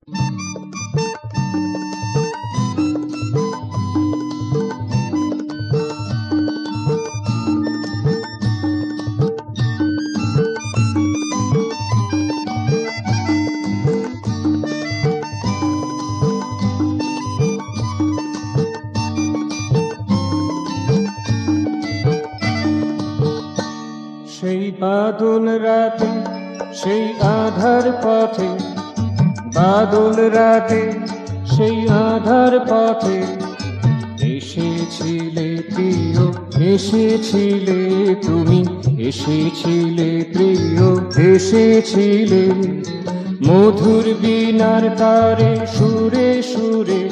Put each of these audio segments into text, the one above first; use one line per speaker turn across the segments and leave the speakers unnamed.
সেই বাদল রাতে, সেই আধার পথে, বাদল রাতে, সেই আধার পথে এসেছিলে প্রিয়, এসেছিলে তুমি, এসেছিলে প্রিয়, এসেছিলে মধুর বীণার তারে সুরে সুরে,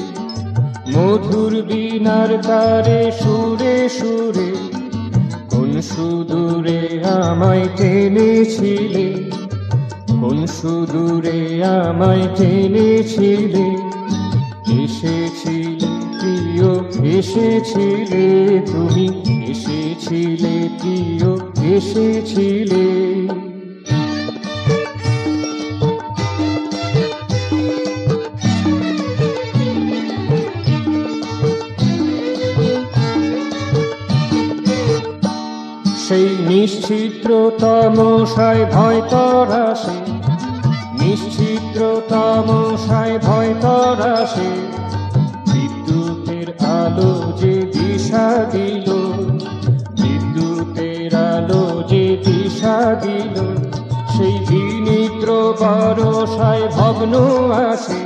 মধুর বীণার তারে সুরে সুরে কোন সুদূরে আমায় টেনেছিলে, কোন সুদূরে আমায় টেনেছিলে। এসেছিলে প্রিয়, এসেছিলে তুমি, এসেছিলে প্রিয়, এসেছিলে। সেই নিশ্চিত্র তমসায় ভয় তরাসে, নিশ্চিত্র তমসায় ভয় তরাসে বিদ্যুতের আলো যে দিশা দিল, বিদ্যুতের আলো যে দিশা দিল। সেই বিনিদ্র বরষায় ভগ্ন আসে,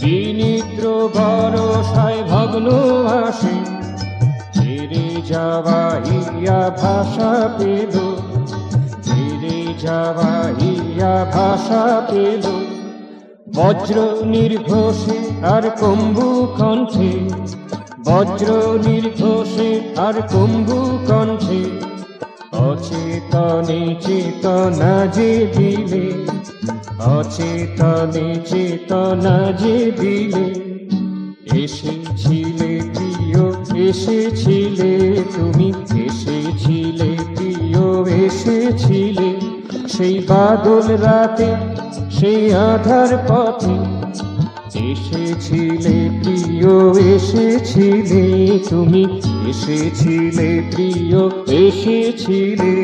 বিনিদ্র বরষায় ভগ্ন আসে ছেড়ে যাওয়া ইয়া ভাষা পেল, ছেড়ে যাওয়া ইয়া ভাষা পেল। বজ্র নির্ঘোষে আর কম্বু কণ্ঠে, বজ্র নির্ঘোষে আর কম্বু কণ্ঠে অচেতনে চেতনা যে দিলে, অচেতনে চেতনা যে দিলে। এসেছিলে প্রিয়, এসেছিলে তুমি, এসেছিলে প্রিয়, এসেছিলে সেই বাদল রাতে, সেই আধার পথে এসেছিলে প্রিয়, এসেছিলে তুমি, এসেছিলে প্রিয়, এসেছিলে।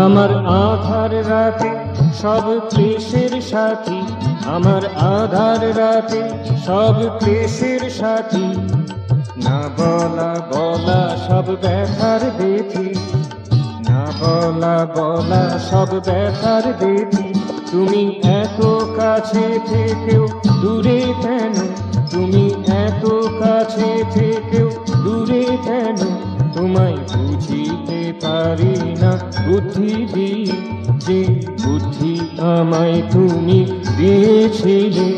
আমার আধার রাতে সব ক্লেশের সাথী, আমার আধার রাতে সব ক্লেশের সাথী না বলা বলা সব ব্যথার বেথি, না বলা বলা সব ব্যথার বেথি। তুমি এত কাছে থেকেও দূরে কেন, তুমি এত কাছে থেকেও দূরে কেন? তোমায় বুঝিতে পারি না বুদ্ধি দিয়ে, যে বুদ্ধি আমায় তুমি দিয়েছিলে।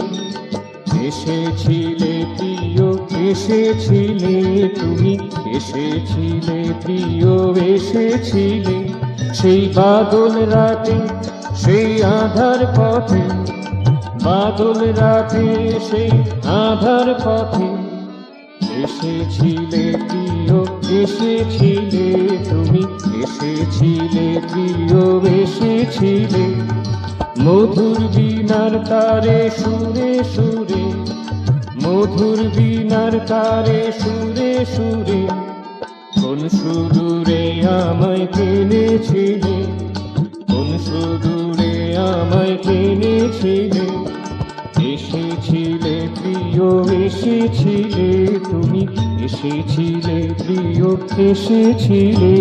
এসেছিলে প্রিয়, এসেছিলে তুমি, এসেছিলে প্রিয়, এসেছিলে সেই বাদল রাতে, সেই আধার পথে, বাদল রাতে সেই আধার পথে এসেছিলে প্রিয়, এসেছিলে তুমি, এসেছিলে প্রিয়, এসেছিলে মধুর বীণার তারে সুরে সুরে, মধুর বীণার তারে সুরে সুরে কোন সুদূরে আমায় টেনেছিলে, কোন সুদূরে আমায় টেনেছিলে। এসেছিলে প্রিয়, এসেছিলে তুমি, এসেছিলে প্রিয়, এসেছিলে।